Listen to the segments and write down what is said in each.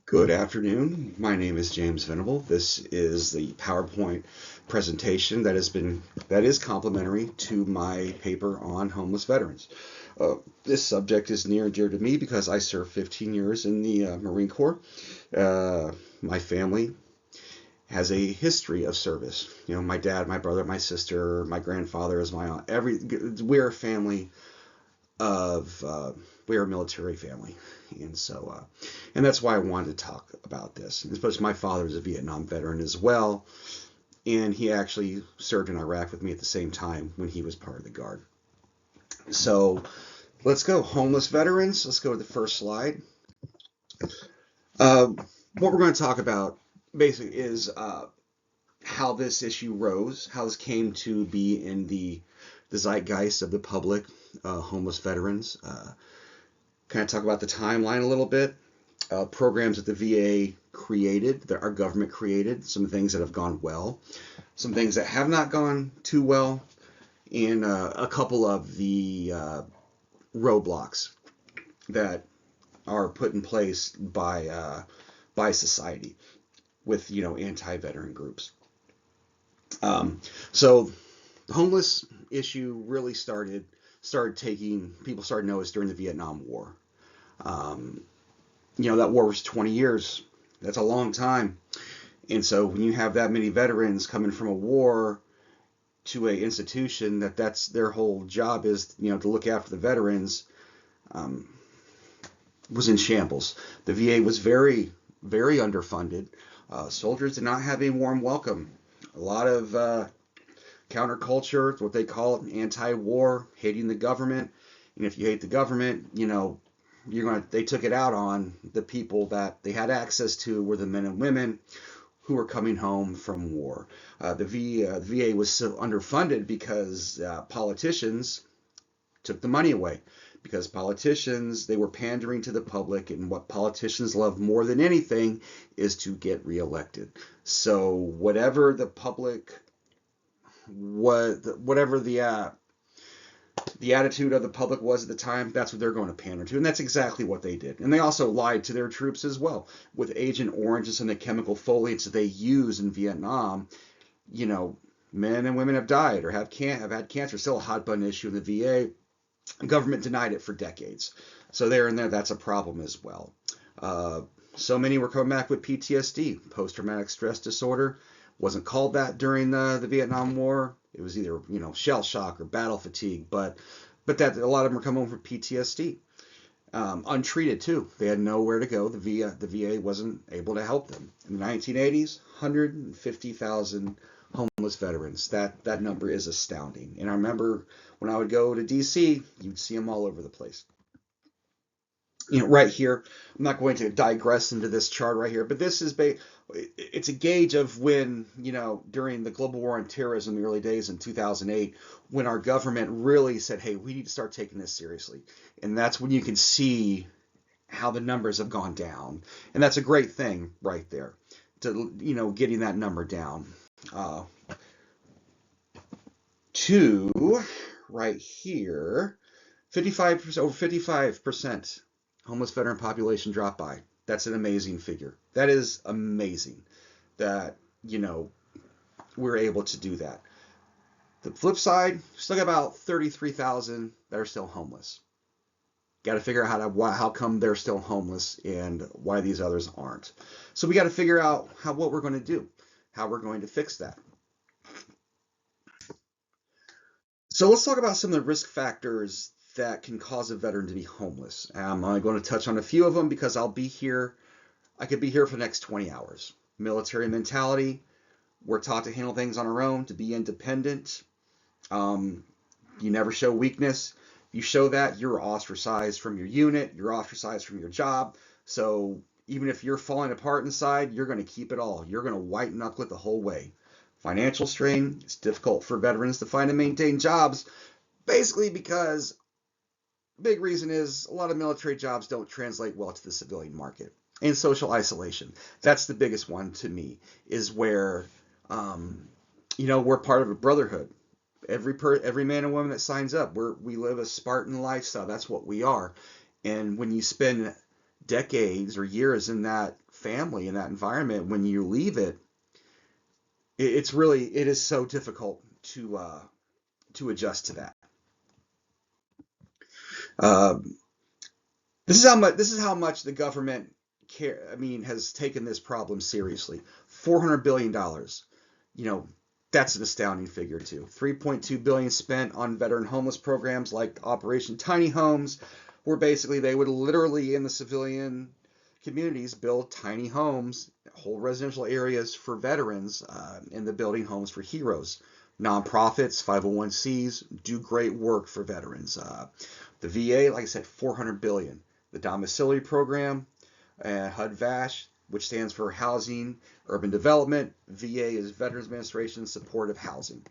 Good afternoon. My name is James Venable. This is the PowerPoint presentation that is complementary to my paper on homeless veterans. This subject is near and dear to me because I served 15 years in the Marine Corps. My family has a history of service. You know, my dad, my brother, my sister, my grandfather is my aunt. We're a family of we're a military family, and that's why I wanted to talk about this. Especially my father is a Vietnam veteran as well, and he actually served in Iraq with me at the same time when he was part of the Guard. So let's go homeless veterans. Let's go to the first slide. Uh, what we're going to talk about basically is how this issue rose, how this came to be in the zeitgeist of the public, homeless veterans. Kind of talk about the timeline a little bit, programs that the VA created, that our government created, some things that have gone well, some things that have not gone too well, and a couple of the roadblocks that are put in place by society with anti-veteran groups. So the homeless issue really started taking people started to notice during the Vietnam War. That war was 20 years. That's a long time. And so when you have that many veterans coming from a war to a institution that's their whole job is to look after the veterans, was in shambles. The VA was very, very underfunded. Soldiers did not have a warm welcome. A lot of counterculture, what they call it, anti-war, hating the government. And if you hate the government, they took it out on the people that they had access to, were the men and women who were coming home from war. The VA was so underfunded because politicians took the money away. Because politicians, they were pandering to the public, and what politicians love more than anything is to get reelected. So whatever the public, whatever the attitude of the public was at the time, that's what they're going to pander to, and that's exactly what they did. And they also lied to their troops as well with Agent Orange and some of the chemical foliates that they used in Vietnam. Men and women have died or have had cancer. Still a hot button issue in the VA. The government denied it for decades. So there and there, that's a problem as well. So many were coming back with PTSD, post-traumatic stress disorder. Wasn't called that during the Vietnam War. It was either shell shock or battle fatigue, but that a lot of them were coming home from PTSD, untreated too. They had nowhere to go. The VA wasn't able to help them. In the 1980s, 150,000 homeless veterans. That number is astounding. And I remember when I would go to DC, you'd see them all over the place. Right here, I'm not going to digress into this chart right here, but this is it's a gauge of when, during the global war on terrorism in the early days in 2008, when our government really said, hey, we need to start taking this seriously. And that's when you can see how the numbers have gone down. And that's a great thing right there, to, getting that number down. To right here, 55%, over 55% homeless veteran population drop by. That's an amazing figure. That is amazing that, we're able to do that. The flip side, still got about 33,000 that are still homeless. Got to figure out how come they're still homeless and why these others aren't. So we got to figure out what we're going to do, how we're going to fix that. So let's talk about some of the risk factors that can cause a veteran to be homeless. I'm only going to touch on a few of them because I could be here for the next 20 hours. Military mentality. We're taught to handle things on our own, to be independent. You never show weakness. You show that, you're ostracized from your unit, you're ostracized from your job. So even if you're falling apart inside, you're going to keep it all. You're going to white knuckle it the whole way. Financial strain. It's difficult for veterans to find and maintain jobs, basically because big reason is a lot of military jobs don't translate well to the civilian market. And social isolation. That's the biggest one to me, is where, we're part of a brotherhood. Every man and woman that signs up, we live a Spartan lifestyle. That's what we are. And when you spend decades or years in that family, in that environment, when you leave it, it is so difficult to adjust to that. Um, this is how much the government has taken this problem seriously. $400 billion. You know, that's an astounding figure too. 3.2 billion spent on veteran homeless programs like Operation Tiny Homes, where basically they would literally in the civilian communities build tiny homes, whole residential areas for veterans, in the building homes for heroes. Nonprofits, 501(c)s do great work for veterans. The VA, like I said, 400 billion. The domiciliary program, HUD-VASH, which stands for Housing Urban Development. VA is Veterans Administration Supportive Housing.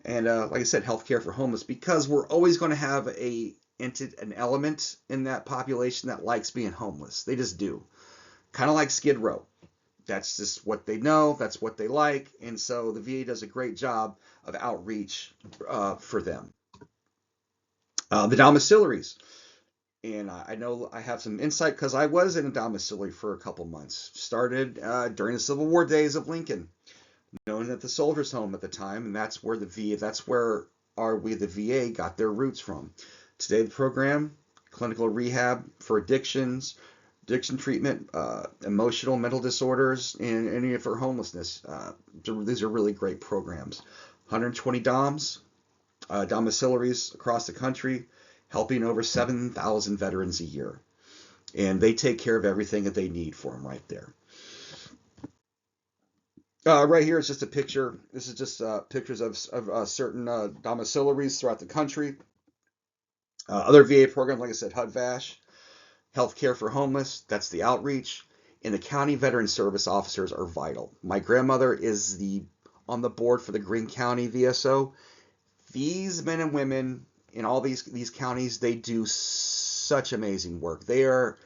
And like I said, healthcare for homeless, because we're always going to have an element in that population that likes being homeless. They just do. Kind of like Skid Row. That's just what they know. That's what they like. And so the VA does a great job of outreach for them. The domiciliaries. And I know I have some insight because I was in a domiciliary for a couple months. Started during the Civil War days of Lincoln, known as the Soldiers' Home at the time, and that's where the VA got their roots from. Today, the program, clinical rehab for addictions, addiction treatment, emotional, mental disorders, and any for homelessness. These are really great programs. 120 domiciliaries across the country, helping over 7,000 veterans a year. And they take care of everything that they need for them right there. Right here is just a picture. This is just pictures of certain domiciliaries throughout the country. Other VA programs, like I said, HUD-VASH, healthcare for homeless, that's the outreach. And the county veteran service officers are vital. My grandmother is on the board for the Greene County VSO. These men and women in all these counties, they do such amazing work. They are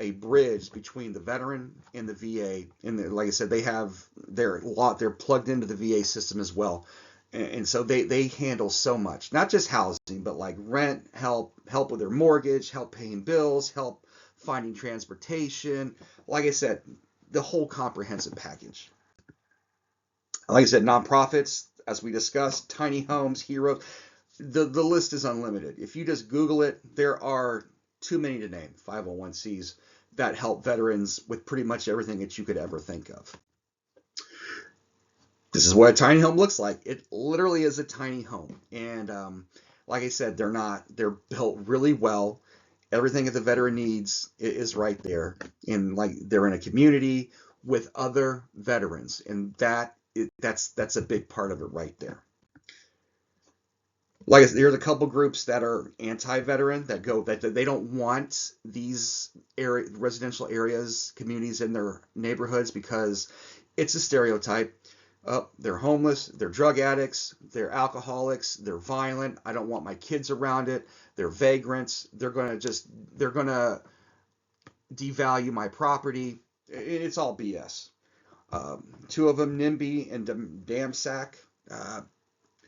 a bridge between the veteran and the VA. And like I said, they're plugged into the VA system as well. And so they handle so much, not just housing, but like rent, help with their mortgage, help paying bills, help finding transportation. Like I said, the whole comprehensive package. Like I said, nonprofits, as we discussed, tiny homes, heroes. The list is unlimited. If you just Google it, there are too many to name, 501(c)s that help veterans with pretty much everything that you could ever think of. This is what a tiny home looks like. It literally is a tiny home. And like I said, they're built really well. Everything that the veteran needs is right there. And like they're in a community with other veterans. And that's a big part of it right there. Like I said, there's a couple groups that are anti-veteran that they don't want these residential areas, communities in their neighborhoods because it's a stereotype. They're homeless, they're drug addicts, they're alcoholics, they're violent. I don't want my kids around it. They're vagrants. They're gonna devalue my property. It's all BS. Two of them, NIMBY and DAMSAC.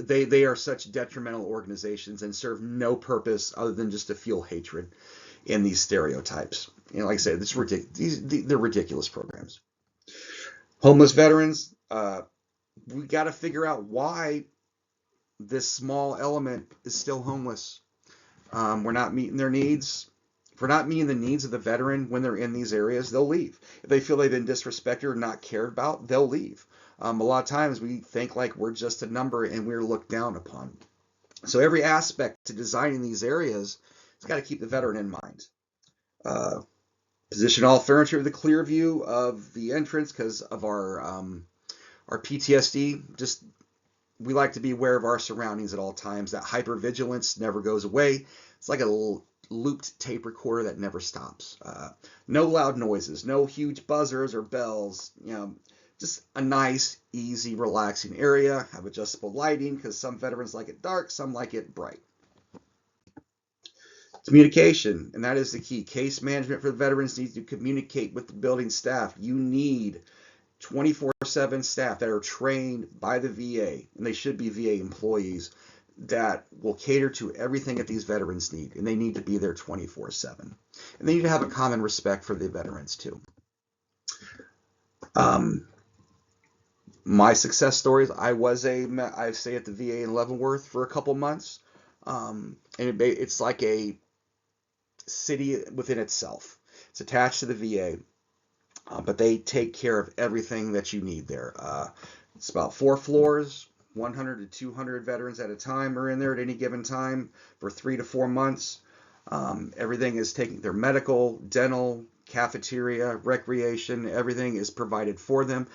They are such detrimental organizations and serve no purpose other than just to fuel hatred in these stereotypes. And like I said, they're ridiculous programs. Homeless veterans, we got to figure out why this small element is still homeless. We're not meeting their needs. If we're not meeting the needs of the veteran when they're in these areas, they'll leave. If they feel they've been disrespected or not cared about, they'll leave. A lot of times we think like we're just a number and we're looked down upon. So every aspect to designing these areas has got to keep the veteran in mind. Position all furniture with a clear view of the entrance because of our PTSD. Just we like to be aware of our surroundings at all times. That hypervigilance never goes away. It's like a looped tape recorder that never stops. No loud noises, no huge buzzers or bells. Just a nice, easy, relaxing area. Have adjustable lighting because some veterans like it dark, some like it bright. Communication, and that is the key. Case management for the veterans needs to communicate with the building staff. You need 24/7 staff that are trained by the VA, and they should be VA employees, that will cater to everything that these veterans need, and they need to be there 24/7. And they need to have a common respect for the veterans too. Um, my success stories, I stayed at the VA in Leavenworth for a couple months, and it's like a city within itself. It's attached to the VA, but they take care of everything that you need there. It's about 4 floors. 100 to 200 veterans at a time are in there at any given time for 3 to 4 months. Everything is taken, their medical, dental, cafeteria, recreation, everything is provided for them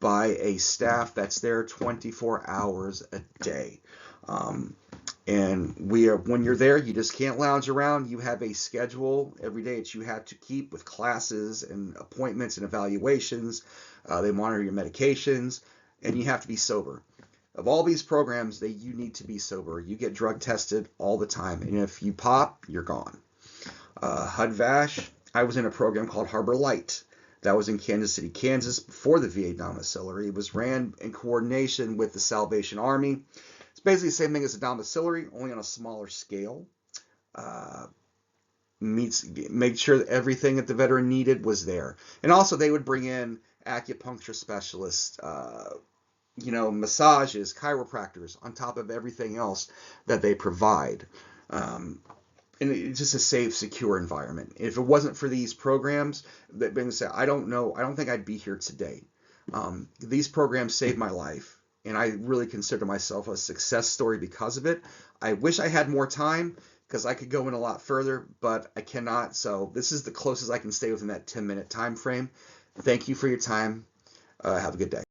by a staff that's there 24 hours a day. And when you're there, you just can't lounge around. You have a schedule every day that you have to keep with classes and appointments and evaluations. They monitor your medications, and you have to be sober. Of all these programs, you need to be sober. You get drug tested all the time, and if you pop, you're gone. HUD-VASH, I was in a program called Harbor Light. That was in Kansas City, Kansas, before the VA domiciliary. It was ran in coordination with the Salvation Army. It's basically the same thing as a domiciliary, only on a smaller scale. Made sure that everything that the veteran needed was there. And also they would bring in acupuncture specialists, massages, chiropractors, on top of everything else that they provide. And it's just a safe, secure environment. If it wasn't for these programs, I don't think I'd be here today. These programs saved my life, and I really consider myself a success story because of it. I wish I had more time because I could go in a lot further, but I cannot. So this is the closest I can stay within that 10-minute time frame. Thank you for your time. Have a good day.